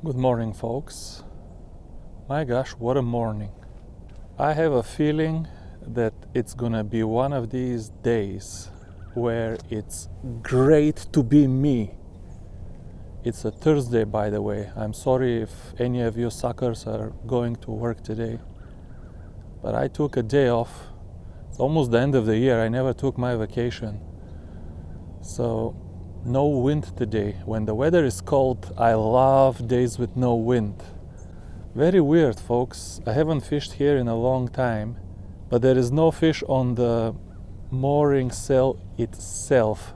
Good morning, folks. My gosh, what a morning. I have a feeling that it's gonna be one of these days where it's great to be me. It's a Thursday, by the way. I'm sorry if any of you suckers are going to work today, but I took a day off. It's almost the end of the year. I never took my vacation. So no wind today. When the weather is cold, I love days with no wind. Very weird, folks. I haven't fished here in a long time, but there is no fish on the mooring sail itself,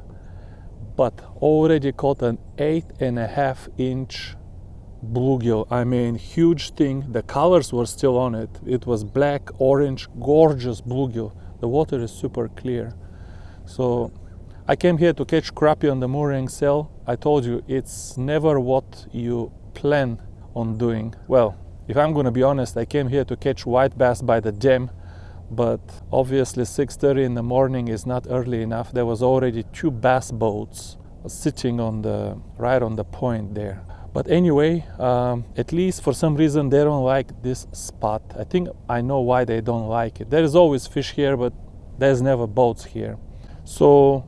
but already caught an 8.5-inch bluegill. I mean, huge thing. The colors were still on it. It was black, orange, gorgeous bluegill. The water is super clear. So I came here to catch crappie on the mooring sail. I told you, it's never what you plan on doing. Well, if I'm gonna be honest, I came here to catch white bass by the dam, but obviously 6:30 in the morning is not early enough. There was already 2 bass boats sitting right on the point there. But anyway, at least for some reason they don't like this spot. I think I know why they don't like it. There is always fish here, but there's never boats here. So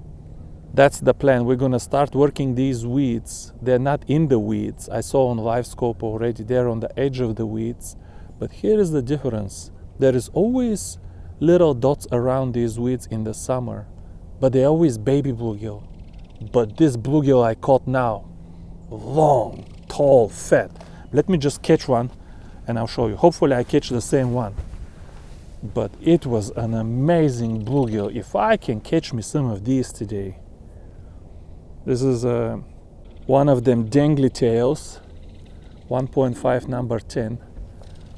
that's the plan. We're gonna start working these weeds. They're not in the weeds. I saw on live scope already, they're on the edge of the weeds. But here is the difference. There is always little dots around these weeds in the summer, but they're always baby bluegill. But this bluegill I caught now, long, tall, fat. Let me just catch one and I'll show you. Hopefully I catch the same one. But it was an amazing bluegill. If I can catch me some of these today. This is one of them dangly tails, 1.5 number 10.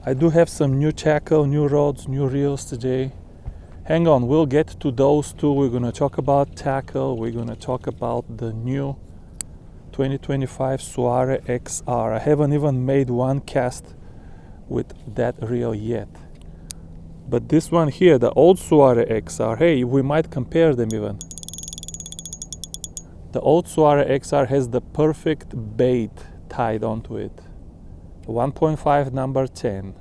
I do have some new tackle, new rods, new reels today. Hang on, we'll get to those two. We're gonna talk about tackle. We're gonna talk about the new 2025 Soare XR. I haven't even made one cast with that reel yet. But this one here, the old Soare XR, hey, we might compare them even. The old Soare XR has the perfect bait tied onto it. 1.5 number 10.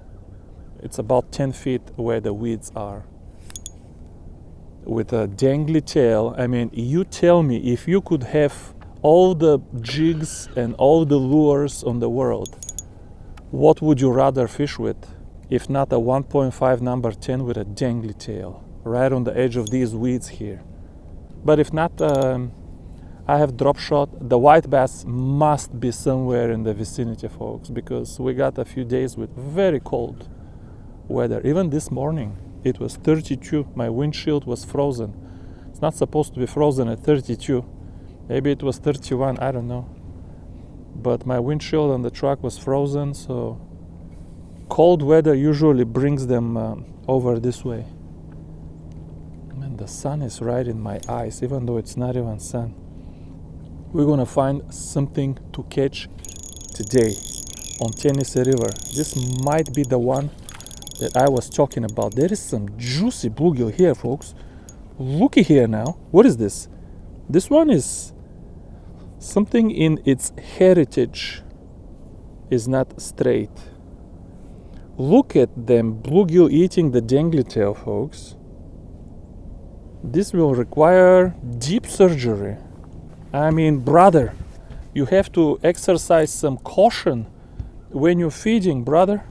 It's about 10 feet where the weeds are. With a dangly tail. I mean, you tell me, if you could have all the jigs and all the lures on the world, what would you rather fish with? If not a 1.5 number 10 with a dangly tail, right on the edge of these weeds here. But if not, I have drop shot. The white bass must be somewhere in the vicinity, folks, because we got a few days with very cold weather. Even this morning, it was 32. My windshield was frozen. It's not supposed to be frozen at 32. Maybe it was 31, I don't know. But my windshield on the truck was frozen, so cold weather usually brings them over this way. Man, the sun is right in my eyes, even though it's not even sun. We're gonna find something to catch today on Tennessee River. This might be the one that I was talking about. There is some juicy bluegill here, folks. Looky here now. What is this? This one is something in its heritage is not straight. Look at them bluegill eating the dangly tail, folks. This will require deep surgery. I mean, brother, you have to exercise some caution when you're feeding, brother.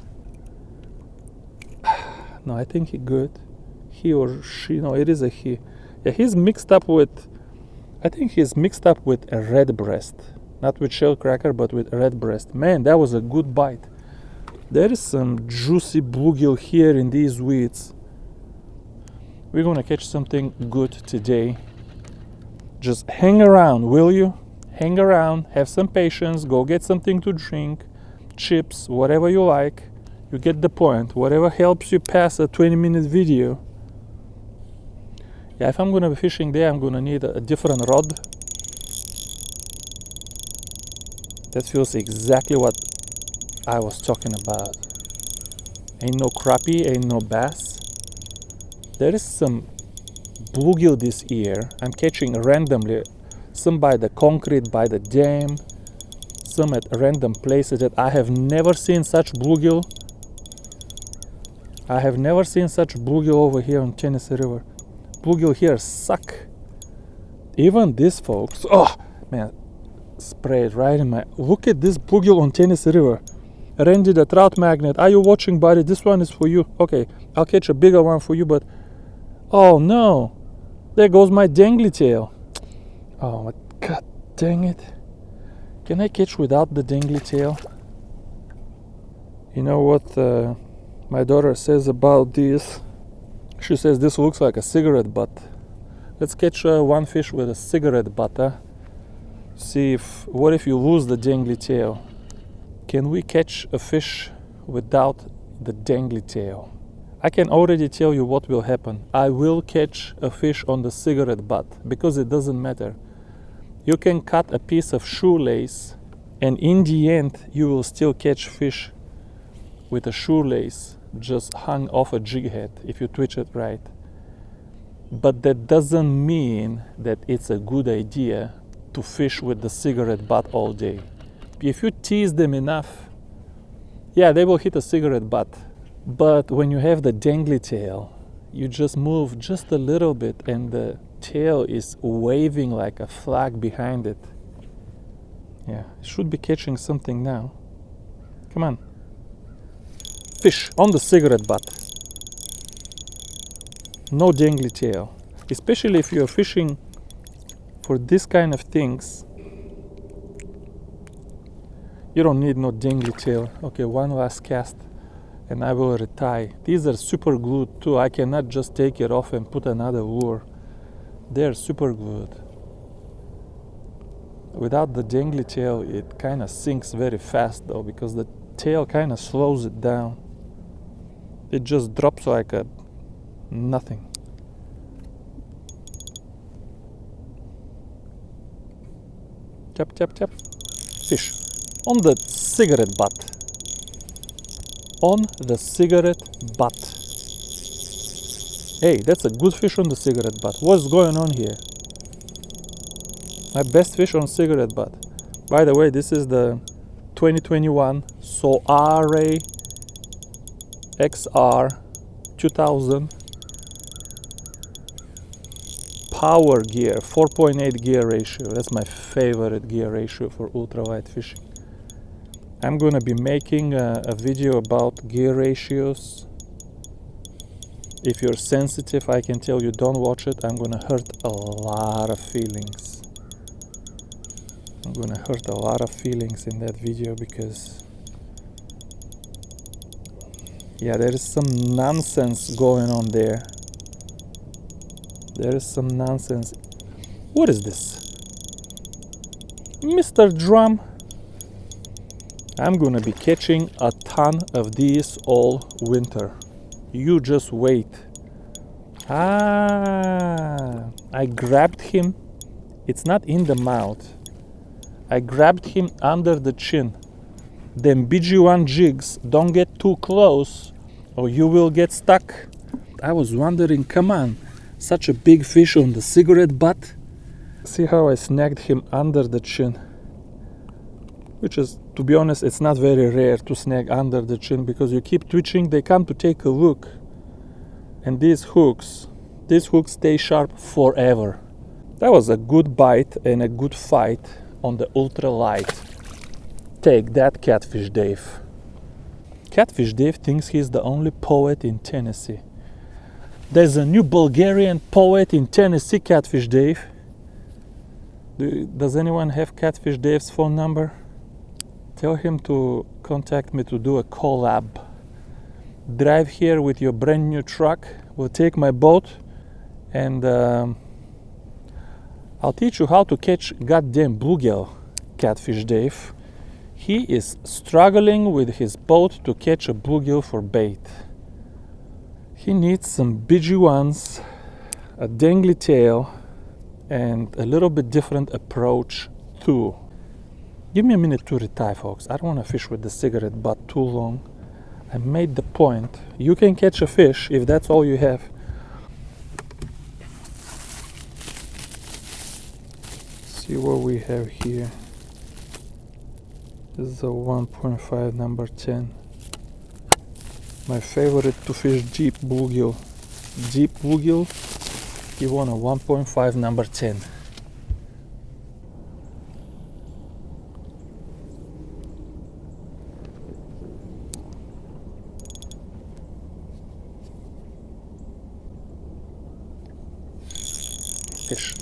No, I think he's good. He or she, no, it is a he. Yeah, he's mixed up with, I think he's mixed up with a red breast. Not with shell cracker, but with red breast. Man, that was a good bite. There is some juicy bluegill here in these weeds. We're gonna catch something good today. Just hang around, will you? Hang around, have some patience, go get something to drink, chips, whatever you like. You get the point. Whatever helps you pass a 20-minute video. Yeah, if I'm gonna be fishing there, I'm gonna need a different rod. That feels exactly what I was talking about. Ain't no crappie, ain't no bass. There is some bluegill this year. I'm catching randomly, some by the concrete, by the dam, some at random places that I have never seen such bluegill. I have never seen such bluegill over here on Tennessee River. Bluegill here suck. Even this, folks. Oh man, sprayed right in my. Look at this bluegill on Tennessee River. Randy the trout magnet. Are you watching, buddy? This one is for you. Okay, I'll catch a bigger one for you, but oh no, there goes my dangly tail. Oh god dang it. Can I catch without the dangly tail? You know what my daughter says about this? She says this looks like a cigarette butt. Let's catch one fish with a cigarette butt, huh? See if, what if you lose the dangly tail? Can we catch a fish without the dangly tail? I can already tell you what will happen. I will catch a fish on the cigarette butt because it doesn't matter. You can cut a piece of shoelace and in the end you will still catch fish with a shoelace just hung off a jig head if you twitch it right. But that doesn't mean that it's a good idea to fish with the cigarette butt all day. If you tease them enough, yeah, they will hit a cigarette butt. But when you have the dangly tail, you just move just a little bit and the tail is waving like a flag behind it. Yeah, should be catching something now. Come on. Fish on the cigarette butt. No dangly tail. Especially if you're fishing for this kind of things. You don't need no dangly tail. Okay, one last cast and I will retie. These are super glued too. I cannot just take it off and put another lure. They're super glued. Without the dangly tail, it kind of sinks very fast though, because the tail kind of slows it down. It just drops like a nothing. Tap, tap, tap. Fish. On the cigarette butt. On the cigarette butt. Hey, that's a good fish on the cigarette butt. What's going on here? My best fish on cigarette butt. By the way, this is the 2021 SOARE XR 2000 power gear, 4.8 gear ratio. That's my favorite gear ratio for ultralight fishing. I'm gonna be making a video about gear ratios. If you're sensitive, I can tell you don't watch it. I'm gonna hurt a lot of feelings. I'm gonna hurt a lot of feelings in that video because yeah, there is some nonsense going on there. There is some nonsense. What is this? Mr. Drum. I'm gonna be catching a ton of these all winter. You just wait. Ah, I grabbed him. It's not in the mouth. I grabbed him under the chin. Them BG1 jigs, don't get too close or you will get stuck. I was wondering, come on, such a big fish on the cigarette butt. See how I snagged him under the chin. Which is, to be honest, it's not very rare to snag under the chin because you keep twitching, they come to take a look. And these hooks stay sharp forever. That was a good bite and a good fight on the ultralight. Take that, Catfish Dave. Catfish Dave thinks he's the only poet in Tennessee. There's a new Bulgarian poet in Tennessee, Catfish Dave. Does anyone have Catfish Dave's phone number? Tell him to contact me to do a collab. Drive here with your brand new truck. We'll take my boat and I'll teach you how to catch goddamn bluegill, Catfish Dave. He is struggling with his boat to catch a bluegill for bait. He needs some BG1s, a dangly tail, and a little bit different approach too. Give me a minute to retire, folks. I don't want to fish with the cigarette butt too long. I made the point. You can catch a fish if that's all you have. See what we have here. This is a 1.5 number 10. My favorite to fish deep bluegill. Deep bluegill, you want a 1.5 number 10. Fish.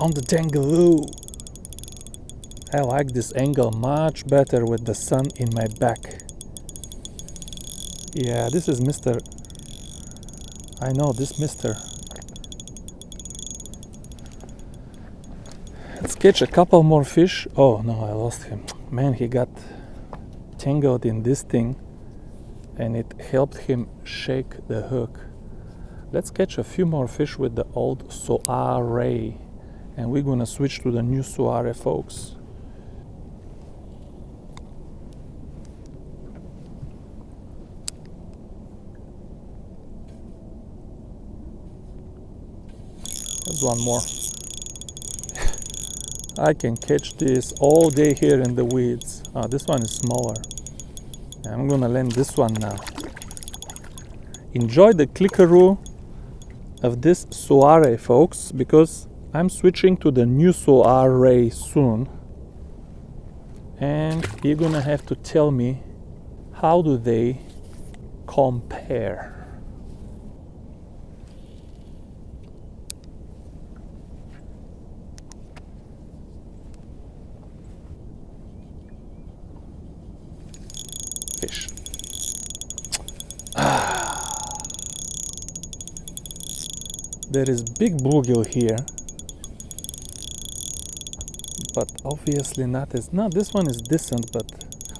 On the Dangaloo. I like this angle much better with the sun in my back. Yeah, this is Mr. I know this Mr. Let's catch a couple more fish. Oh no, I lost him. Man, he got tangled in this thing and it helped him shake the hook. Let's catch a few more fish with the old Soare, and we're gonna switch to the new Soare, folks. There's one more. I can catch this all day here in the weeds. Oh, this one is smaller. I'm gonna land this one now. Enjoy the clickaroo of this Soare, folks, because I'm switching to the new Soare soon. And you're gonna have to tell me, how do they compare? Fish. There is big bluegill here, but obviously not as... No, this one is decent, but...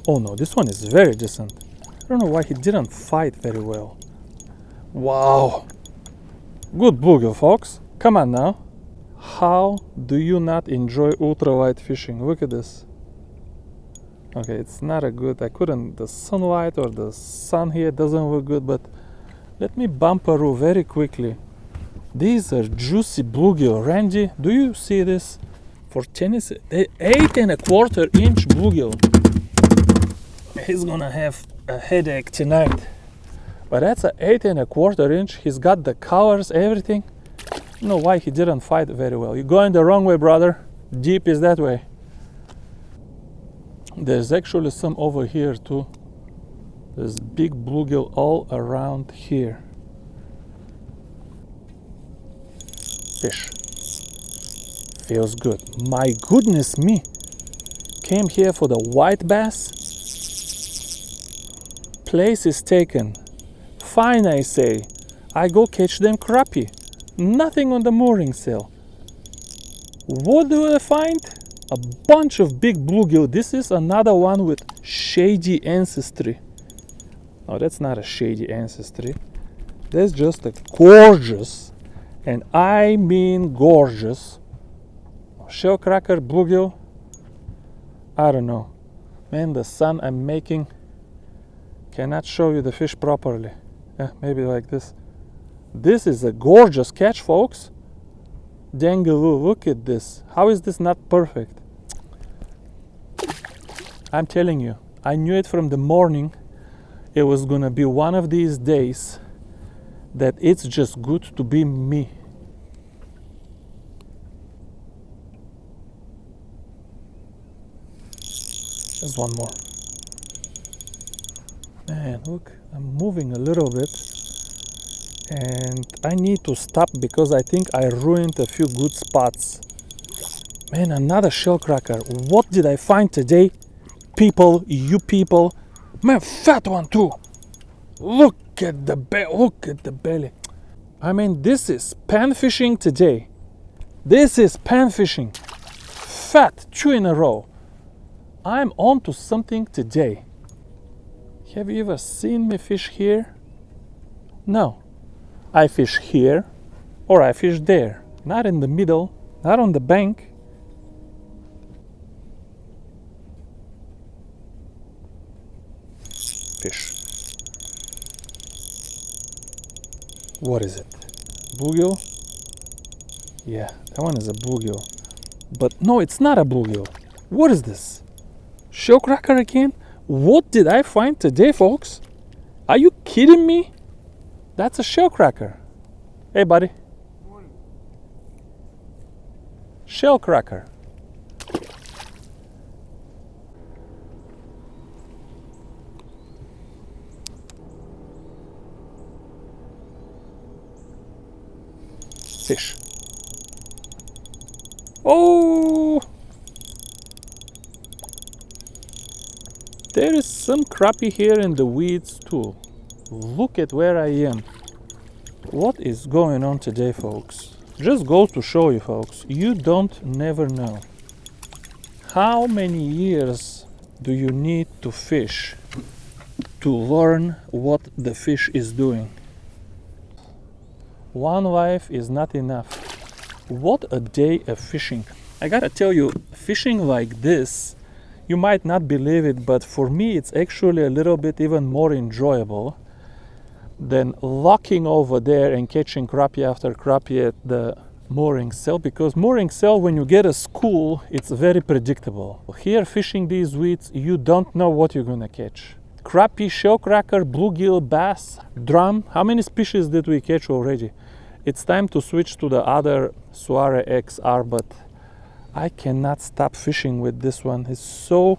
Oh no, this one is very decent. I don't know why he didn't fight very well. Wow! Good bluegill, folks. Come on now. How do you not enjoy ultralight fishing? Look at this. Okay, it's not a good... I couldn't... The sunlight or the sun here doesn't look good, but... Let me bumperoo very quickly. These are juicy bluegill. Randy, do you see this? For tennis, 8.25 inch bluegill. He's gonna have a headache tonight. But that's a 8.25 inch. He's got the colors, everything. I don't know why he didn't fight very well. You're going the wrong way, brother. Deep is that way. There's actually some over here too. There's big bluegill all around here. Fish. Feels good. My goodness me. Came here for the white bass. Place is taken. Fine, I say. I go catch them crappie. Nothing on the mooring sail. What do I find? A bunch of big bluegill. This is another one with shady ancestry. Oh, that's not a shady ancestry. That's just a gorgeous, and I mean gorgeous, shellcracker bluegill. I don't know. Man, the sun I'm making cannot show you the fish properly. Maybe like this. This is a gorgeous catch, folks. Dangaloo, look at this. How is this not perfect? I'm telling you, I knew it from the morning. It was gonna be one of these days that it's just good to be me. There's one more. Man, look, I'm moving a little bit and I need to stop because I think I ruined a few good spots. Man, another shellcracker. What did I find today? People, you people. Man, fat one too. Look at the look at the belly. I mean, this is pan fishing today. This is pan fishing. Fat, 2 in a row. I'm on to something today. Have you ever seen me fish here? No. I fish here or I fish there. Not in the middle, not on the bank. Fish. What is it? Bluegill? Yeah, that one is a bluegill. But no, it's not a bluegill. What is this? Shell cracker again? What did I find today, folks? Are you kidding me? That's a shell cracker. Hey, buddy. Morning. Shell cracker. Fish. Oh! There is some crappie here in the weeds too. Look at where I am. What is going on today, folks? Just goes to show you, folks, you don't never know. How many years do you need to fish to learn what the fish is doing? One life is not enough. What a day of fishing. I gotta tell you, fishing like this, you might not believe it, but for me it's actually a little bit even more enjoyable than locking over there and catching crappie after crappie at the mooring cell, because mooring cell, when you get a school, it's very predictable. Here, fishing these weeds, you don't know what you're gonna catch. Crappie, shell cracker, bluegill, bass, drum. How many species did we catch already? It's time to switch to the other Soare XR, but I cannot stop fishing with this one. It's so,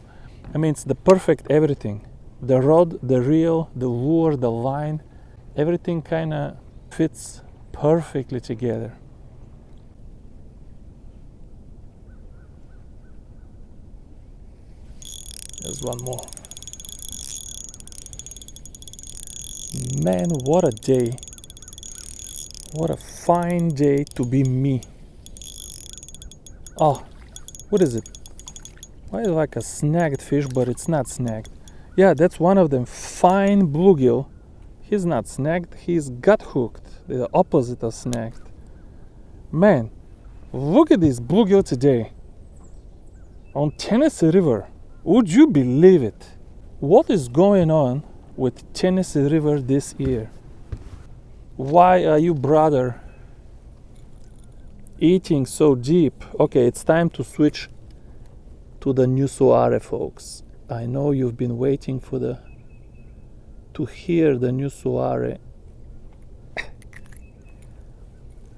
I mean, it's the perfect everything. The rod, the reel, the lure, the line, everything kind of fits perfectly together. There's one more. Man, what a day. What a fine day to be me. Oh, what is it? Why is it like a snagged fish, but it's not snagged? Yeah, that's one of them. Fine bluegill. He's not snagged, he's gut hooked. The opposite of snagged. Man, look at this bluegill today. On Tennessee River. Would you believe it? What is going on with Tennessee River this year? Why are you, brother, eating so deep? Okay, it's time to switch to the new Soare, folks. I know you've been waiting for to hear the new Soare.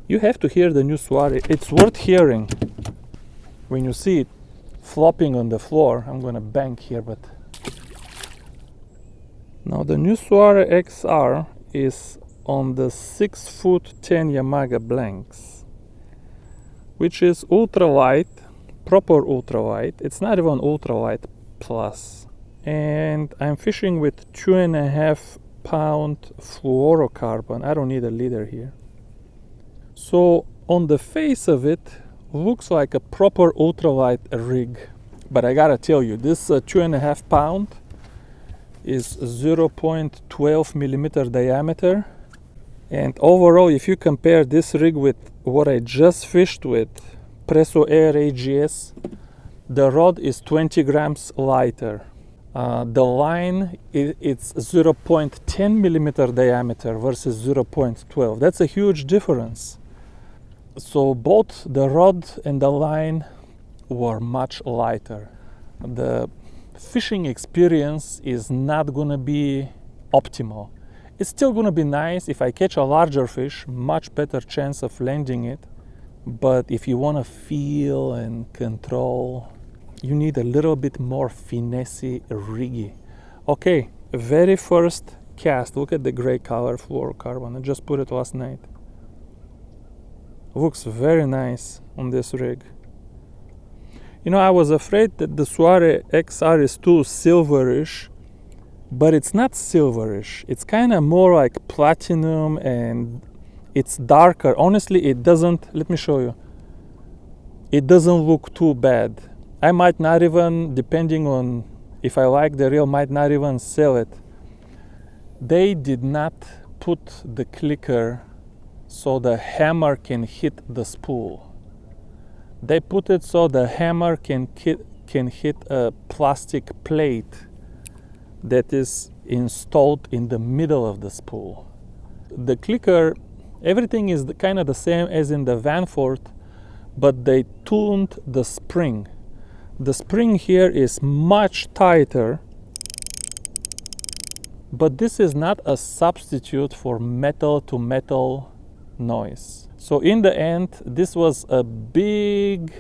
You have to hear the new Soare. It's worth hearing. When you see it flopping on the floor, I'm gonna bank here, but now the new Soare XR is on the 6'10" Yamaga blanks, which is ultralight, proper ultralight. It's not even ultralight plus. And I'm fishing with 2.5 pound fluorocarbon. I don't need a leader here. So on the face of it, looks like a proper ultralight rig. But I gotta tell you, this 2.5 pound is 0.12 millimeter diameter. And overall, if you compare this rig with what I just fished with, Presso Air AGS, the rod is 20 grams lighter. The line, it's 0.10 millimeter diameter versus 0.12. That's a huge difference. So both the rod and the line were much lighter. The fishing experience is not gonna be optimal. It's still gonna be nice. If I catch a larger fish, much better chance of landing it. But if you wanna feel and control, you need a little bit more finessey, riggy. Okay, very first cast. Look at the gray color fluorocarbon. I just put it last night. Looks very nice on this rig. You know, I was afraid that the Soare XR is too silverish, but it's not silverish. It's kind of more like platinum, and it's darker. Honestly, it doesn't, let me show you. It doesn't look too bad. I might not even, depending on if I like the reel, might not even sell it. They did not put the clicker so the hammer can hit the spool. They put it so the hammer can hit a plastic plate that is installed in the middle of the spool. The clicker, everything is kind of the same as in the Vanfort, but they tuned the spring. The spring here is much tighter, but this is not a substitute for metal to metal noise. So in the end, this was a big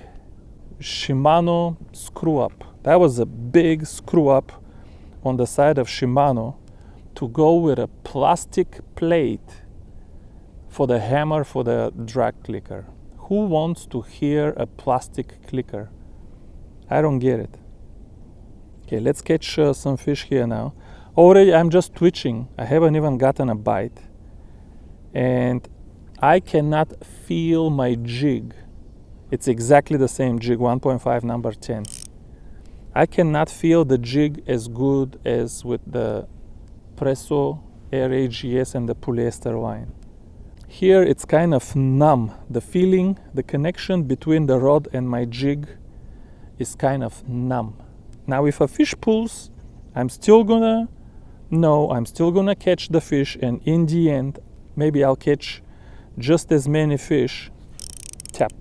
Shimano screw up. That was a big screw up on the side of Shimano to go with a plastic plate for the hammer for the drag clicker. Who wants to hear a plastic clicker? I don't get it. Okay, let's catch some fish here now. Already I'm just twitching. I haven't even gotten a bite. And I cannot feel my jig. It's exactly the same jig, 1.5 number 10. I cannot feel the jig as good as with the Presso Air AGS and the polyester line. Here it's kind of numb. The feeling, the connection between the rod and my jig is kind of numb. Now if a fish pulls, I'm still gonna catch the fish, and in the end, maybe I'll catch just as many fish, tap,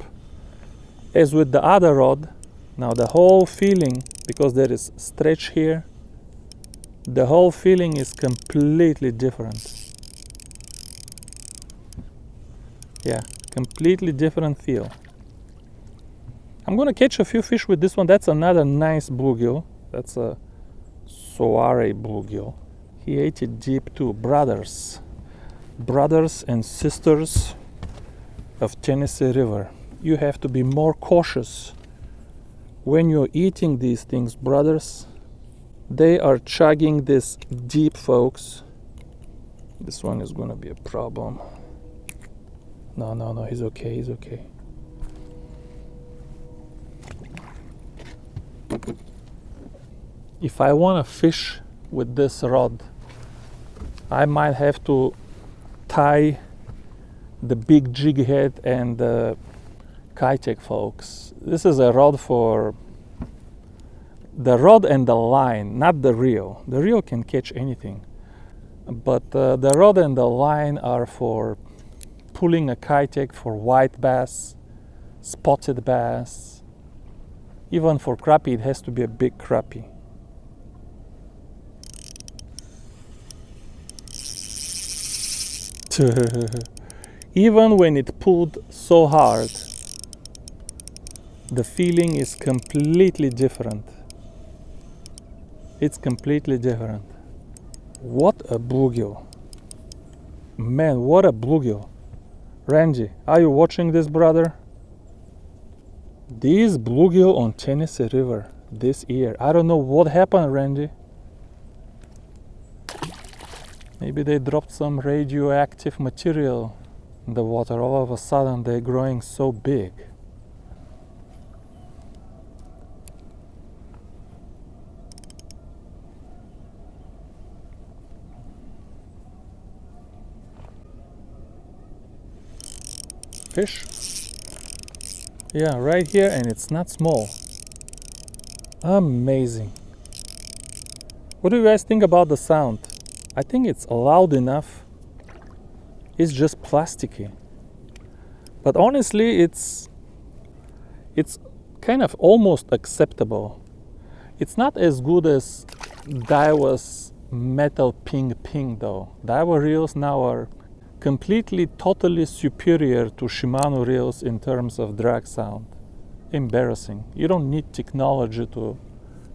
as with the other rod. Now the whole feeling, because there is stretch here, the whole feeling is completely different. Yeah, completely different feel. I'm gonna catch a few fish with this one. That's another nice bluegill. That's a soare bluegill. He ate it deep too. Brothers and sisters of Tennessee River, you have to be more cautious when you're eating these things, brothers. They are chugging this deep, folks. This one is gonna be a problem. No, he's okay. If I want to fish with this rod, I might have to tie the big jig head and the Kitech, folks. This is a rod for the rod and the line, not the reel. The reel can catch anything, but the rod and the line are for pulling a Kitech for white bass, spotted bass. Even for crappie, it has to be a big crappie. Even when it pulled so hard, the feeling is completely different. It's completely different. What a bluegill. Man, what a bluegill. Randy, are you watching this, brother? These bluegill on Tennessee River this year. I don't know what happened, Randy. Maybe they dropped some radioactive material in the water. All of a sudden they're growing so big. Fish? Yeah, right here, and it's not small. Amazing. What do you guys think about the sound? I think it's loud enough. It's just plasticky. But honestly, it's kind of almost acceptable. It's not as good as Daiwa's metal ping though. Daiwa reels now are completely, totally superior to Shimano reels in terms of drag sound. Embarrassing. You don't need technology to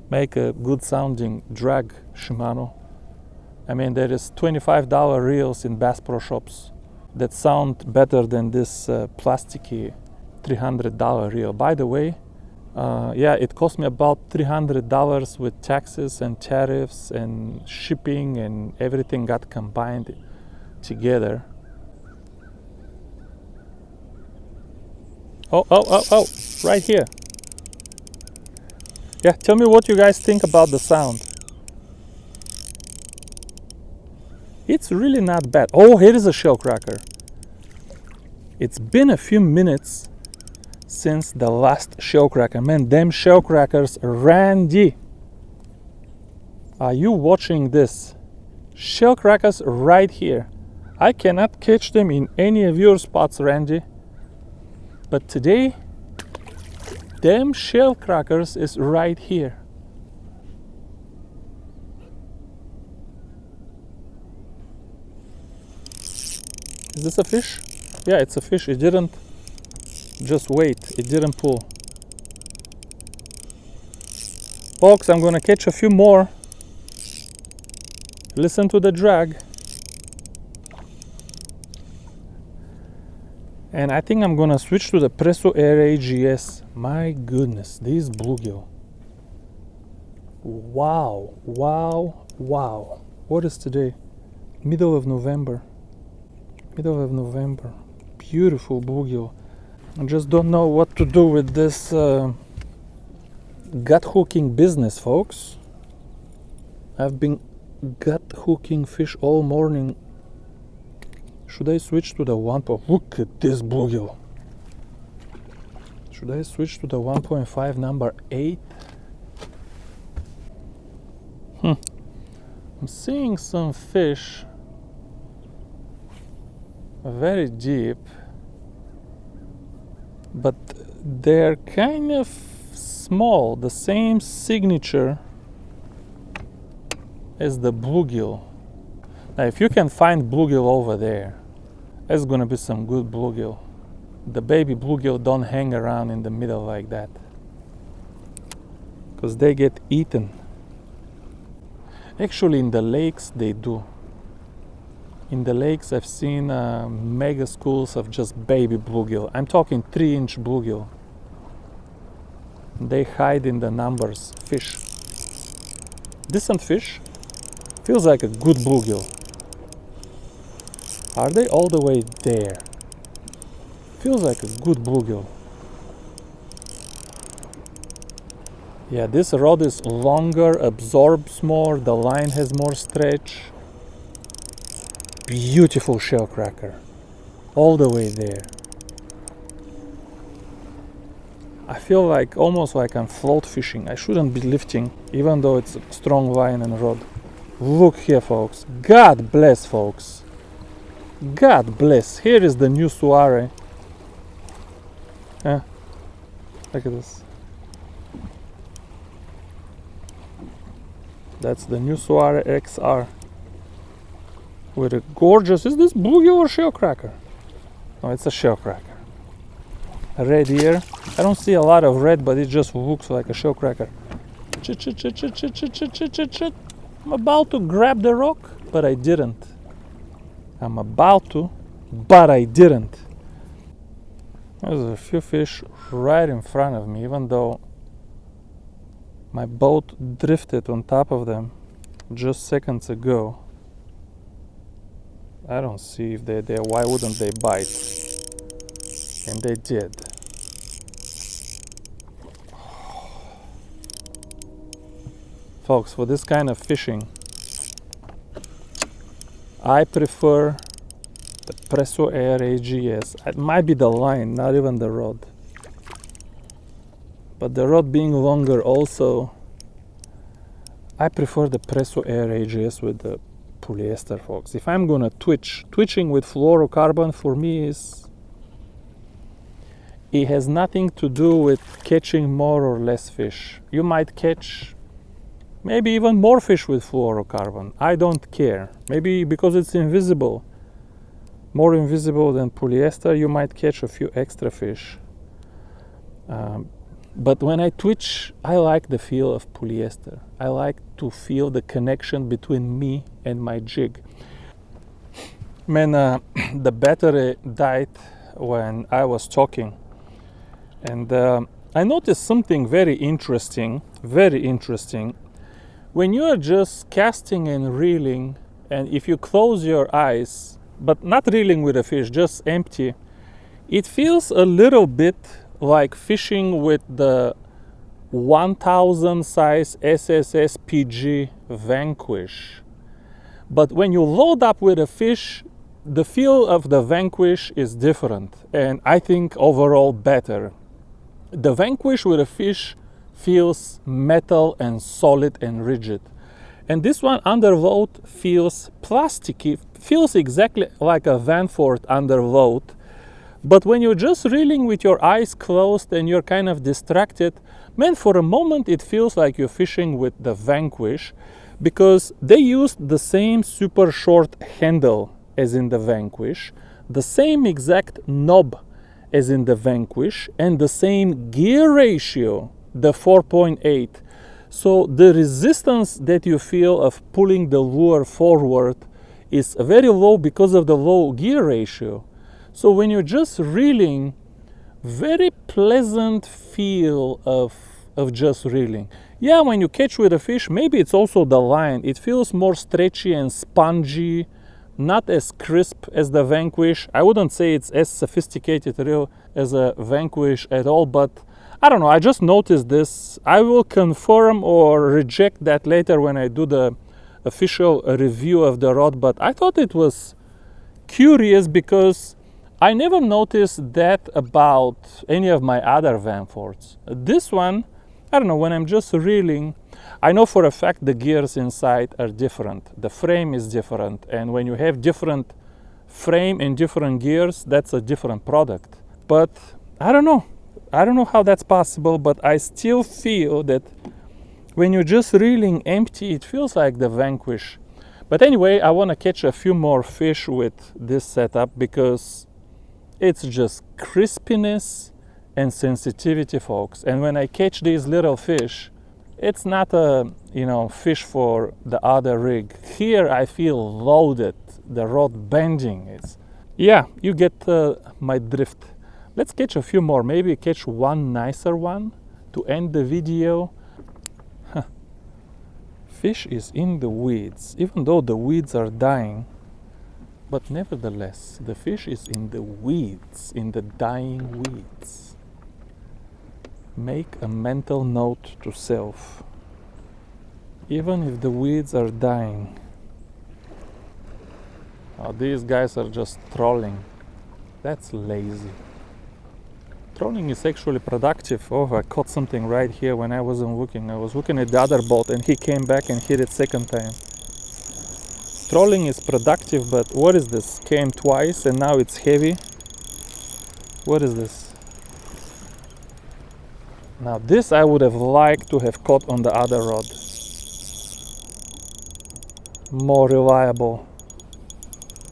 make a good sounding drag Shimano. I mean, there is $25 reels in Bass Pro Shops that sound better than this plasticky $300 reel. By the way, yeah, it cost me about $300 with taxes and tariffs and shipping, and everything got combined together. Oh, right here. Yeah, tell me what you guys think about the sound. It's really not bad. Oh, here is a shellcracker. It's been a few minutes since the last shellcracker. Man, them shellcrackers, Randy. Are you watching this? Shellcrackers right here. I cannot catch them in any of your spots, Randy. But today, Them shell crackers is right here. Is this a fish? Yeah, it's a fish. It didn't just wait. It didn't pull. Folks, I'm gonna catch a few more. Listen to the drag. And I think I'm gonna switch to the Presso Air AGS. My goodness, these bluegill. Wow, wow, wow. What is today? Middle of November. Middle of November. Beautiful bluegill. I just don't know what to do with this gut hooking business, folks. I've been gut hooking fish all morning. Should I switch to the 1.5? Look at this bluegill. Should I switch to the 1.5 number 8? I'm seeing some fish very deep, but they're kind of small, the same signature as the bluegill. Now if you can find bluegill over there, that's gonna be some good bluegill. The baby bluegill don't hang around in the middle like that, because they get eaten. Actually in the lakes they do. In the lakes I've seen mega schools of just baby bluegill. I'm talking 3-inch bluegill. They hide in the numbers. Fish. Decent fish. Feels like a good bluegill. Are they all the way there? Feels like a good bluegill. Yeah, this rod is longer, absorbs more, the line has more stretch. Beautiful shell cracker. All the way there. I feel like almost like I'm float fishing. I shouldn't be lifting, even though it's a strong line and rod. Look here, folks. God bless, folks. God bless. Here is the new Soare. Look at this. That's the new Soare XR. With a gorgeous, is this bluegill or shell cracker? No, it's a shell cracker. Red ear. I don't see a lot of red, but it just looks like a shell cracker. I'm about to grab the rock, but I didn't. I'm about to, but I didn't. There's a few fish right in front of me, even though my boat drifted on top of them just seconds ago. I don't see if they're there. Why wouldn't they bite? And they did. Folks, for this kind of fishing, I prefer the Presso Air AGS. It might be the line, not even the rod. But the rod being longer also, I prefer the Presso Air AGS with the polyester, folks. If I'm gonna twitching with fluorocarbon for me it has nothing to do with catching more or less fish. You might catch maybe even more fish with fluorocarbon. I don't care. Maybe because it's invisible, more invisible than polyester, you might catch a few extra fish. But when I twitch, I like the feel of polyester. I like to feel the connection between me and my jig. Man, the battery died when I was talking. And I noticed something very interesting. When you are just casting and reeling, and if you close your eyes, but not reeling with a fish, just empty, it feels a little bit like fishing with the 1000 size SSS PG Vanquish. But when you load up with a fish, the feel of the Vanquish is different, and I think overall better. The Vanquish with a fish feels metal and solid and rigid. And this one under load feels plasticky, feels exactly like a Vanford under load, But when you're just reeling with your eyes closed and you're kind of distracted, man, for a moment it feels like you're fishing with the Vanquish, because they used the same super short handle as in the Vanquish, the same exact knob as in the Vanquish, and the same gear ratio, the 4.8. So the resistance that you feel of pulling the lure forward is very low because of the low gear ratio. So when you're just reeling, very pleasant feel of just reeling. Yeah, when you catch with a fish, maybe it's also the line. It feels more stretchy and spongy, not as crisp as the Vanquish. I wouldn't say it's as sophisticated reel as a Vanquish at all, but I don't know, I just noticed this. I will confirm or reject that later when I do the official review of the rod, but I thought it was curious because I never noticed that about any of my other Vanfords. This one, I don't know, when I'm just reeling, I know for a fact the gears inside are different. The frame is different, and when you have different frame and different gears, that's a different product. But I don't know how that's possible, but I still feel that when you're just reeling empty, it feels like the Vanquish. But anyway, I want to catch a few more fish with this setup because it's just crispiness and sensitivity, folks. And when I catch these little fish, it's not a fish for the other rig. Here I feel loaded, the rod bending. Yeah, you get my drift. Let's catch a few more, maybe catch one nicer one to end the video. Fish is in the weeds, even though the weeds are dying, but nevertheless, the fish is in the weeds, in the dying weeds. Make a mental note to self. Even if the weeds are dying. Oh, these guys are just trolling. That's lazy. Trolling is actually productive. Oh, I caught something right here when I wasn't looking. I was looking at the other boat and he came back and hit it second time. Trolling is productive, but what is this? Came twice and now it's heavy. What is this? Now this I would have liked to have caught on the other rod. More reliable.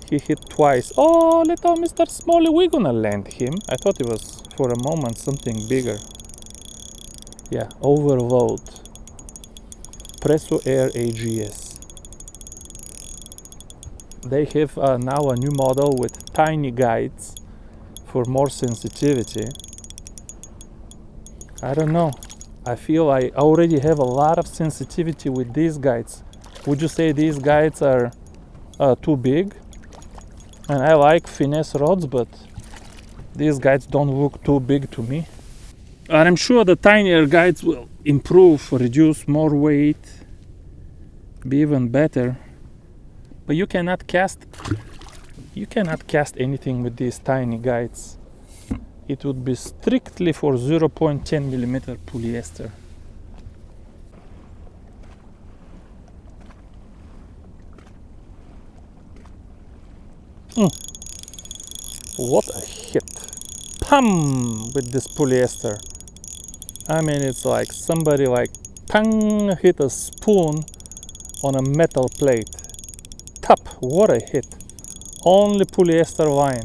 He hit twice. Oh, little Mr. Smalley, we're gonna land him. I thought it was for a moment something bigger. Yeah, overload. Presso Air AGS. They have now a new model with tiny guides for more sensitivity. I don't know. I feel I already have a lot of sensitivity with these guides. Would you say these guides are too big? And I like finesse rods, but these guides don't look too big to me. And I'm sure the tinier guides will improve, reduce more weight, be even better. But you cannot cast anything with these tiny guides. It would be strictly for 0.10 millimeter polyester. What a hit. Pum! With this polyester. I mean, it's like somebody pang, hit a spoon on a metal plate. Tap! What a hit. Only polyester line.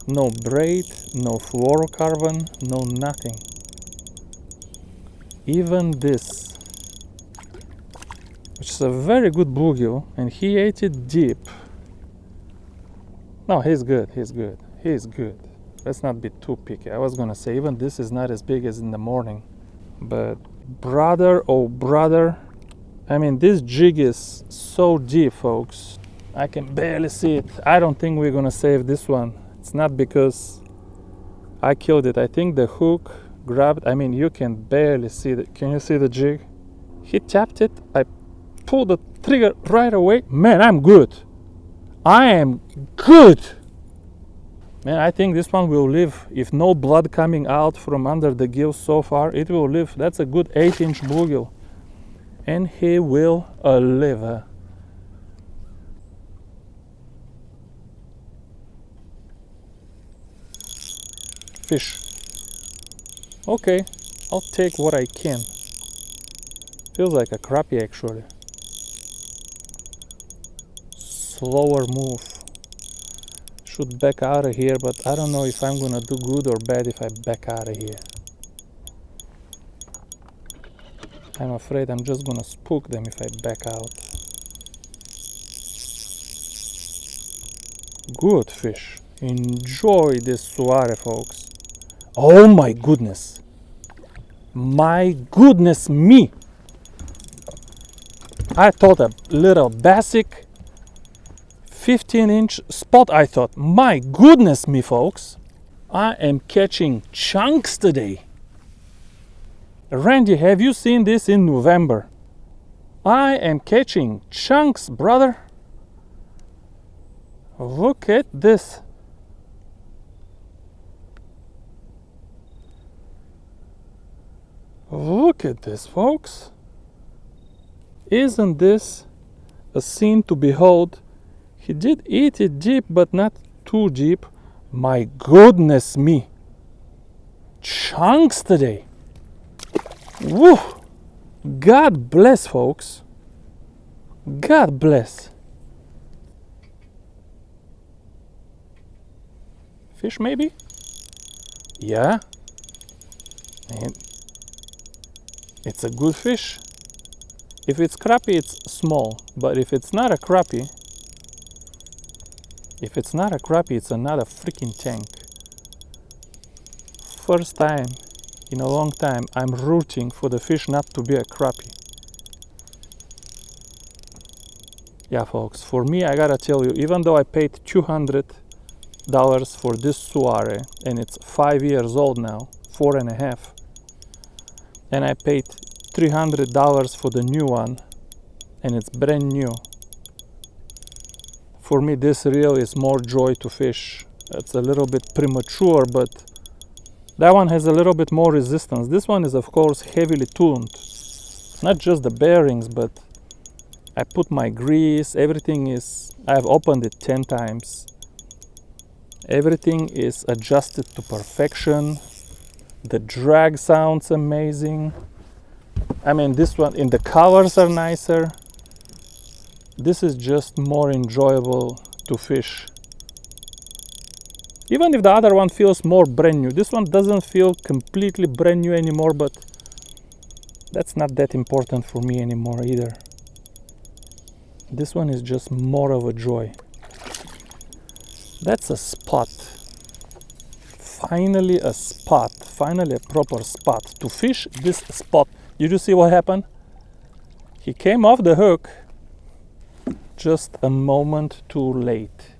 No braid, no fluorocarbon, no nothing. Even this, which is a very good bluegill, and he ate it deep. No, he's good. Let's not be too picky. I was gonna say even this is not as big as in the morning. But brother, oh brother, I mean, this jig is so deep, folks. I can barely see it. I don't think we're gonna save this one. It's not because I killed it. I think the hook grabbed, I mean, you can barely see it. Can you see the jig? He tapped it. I pulled the trigger right away. Man, I'm good. I am good. Man, I think this one will live. If no blood coming out from under the gill so far, it will live. That's a good 8-inch bluegill. And he will live. fish. Okay, I'll take what I can. Feels like a crappie actually. Slower move. Should back out of here, but I don't know if I'm gonna do good or bad if I back out of here. I'm afraid I'm just gonna spook them if I back out. Good fish. Enjoy this soare, folks. Oh my goodness. My goodness me. I thought a little basic 15-inch spot, I thought. My goodness me, folks. I am catching chunks today. Randy, have you seen this in November? I am catching chunks, brother. Look at this. Look at this, folks. Isn't this a scene to behold? He did eat it deep, but not too deep. My goodness me. Chunks today. Woo! God bless, folks. God bless. Fish maybe? Yeah. And it's a good fish. If it's crappie, it's small. But if it's not a crappie, it's another freaking tank. First time in a long time I'm rooting for the fish not to be a crappie. Yeah, folks, for me, I gotta tell you, even though I paid $200 for this soare, and it's 5 years old now, 4.5, and I paid $300 for the new one, and it's brand new. For me, this reel is more joy to fish. It's a little bit premature, but that one has a little bit more resistance. This one is, of course, heavily tuned. Not just the bearings, but I put my grease, everything is, I've opened it 10 times. Everything is adjusted to perfection. The drag sounds amazing. I mean, this one, and the colors are nicer. This is just more enjoyable to fish. Even if the other one feels more brand new, this one doesn't feel completely brand new anymore, but that's not that important for me anymore either. This one is just more of a joy. That's a spot. Finally a spot. Finally a proper spot. To fish this spot. Did you see what happened? He came off the hook just a moment too late.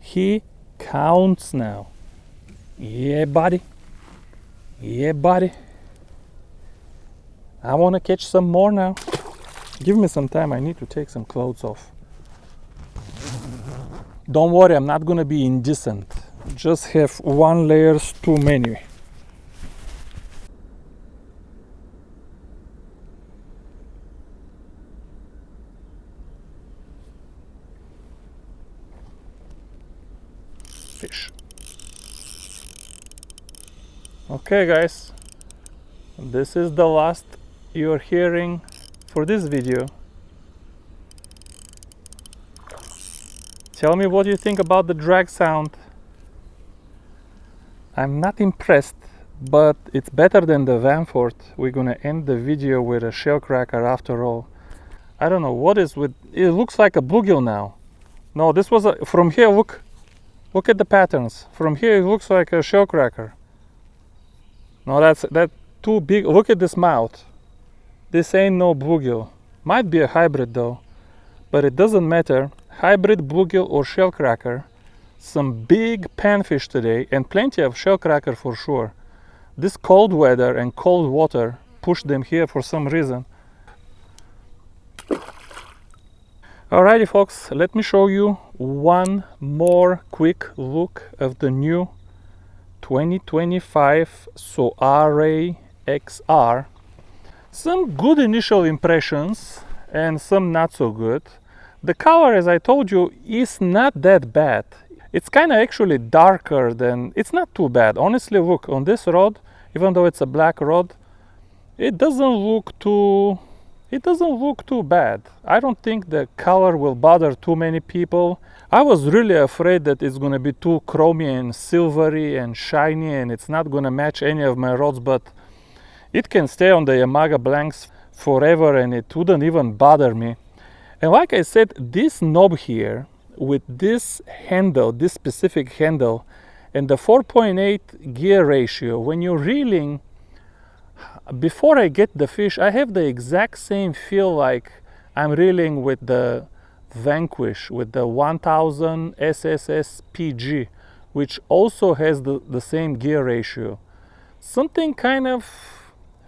He counts now. Yeah, buddy. Yeah, buddy. I want to catch some more now. Give me some time. I need to take some clothes off. Don't worry, I'm not gonna be indecent. Just have one layers too many. Fish. Okay, guys, this is the last you're hearing for this video. Tell me what you think about the drag sound. I'm not impressed, but it's better than the Vanfort. We're gonna end the video with a shell cracker after all. I don't know what is with it. Looks like a bluegill now. No, this was a, from here, look at the patterns. From here it looks like a shell cracker. No, that's too big. Look at this mouth. This ain't no bluegill. Might be a hybrid though, but it doesn't matter. Hybrid, bluegill or shellcracker. Some big panfish today and plenty of shellcracker for sure. This cold weather and cold water pushed them here for some reason. Alrighty folks, let me show you one more quick look of the new 2025 Soare XR. Some good initial impressions and some not so good. The color, as I told you, is not that bad. It's kind of actually darker than, it's not too bad. Honestly, look, on this rod, even though it's a black rod, it doesn't look too bad. I don't think the color will bother too many people. I was really afraid that it's going to be too chromy and silvery and shiny and it's not going to match any of my rods, but it can stay on the Yamaha blanks forever and it wouldn't even bother me. And like I said, this knob here with this handle, this specific handle, and the 4.8 gear ratio, when you're reeling, before I get the fish, I have the exact same feel like I'm reeling with the Vanquish, with the 1000 SSS PG, which also has the same gear ratio. Something kind of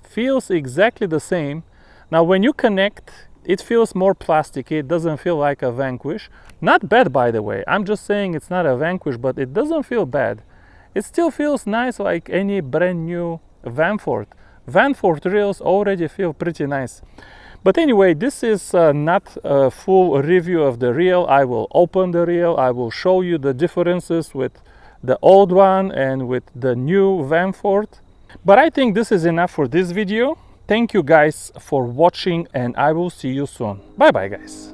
feels exactly the same. Now when you connect, it feels more plasticky. It doesn't feel like a Vanquish. Not bad, by the way. I'm just saying it's not a Vanquish, but it doesn't feel bad. It still feels nice like any brand new Vanfort. Vanfort reels already feel pretty nice. But anyway, this is not a full review of the reel. I will open the reel. I will show you the differences with the old one and with the new Vanfort. But I think this is enough for this video. Thank you guys for watching and I will see you soon. Bye bye guys.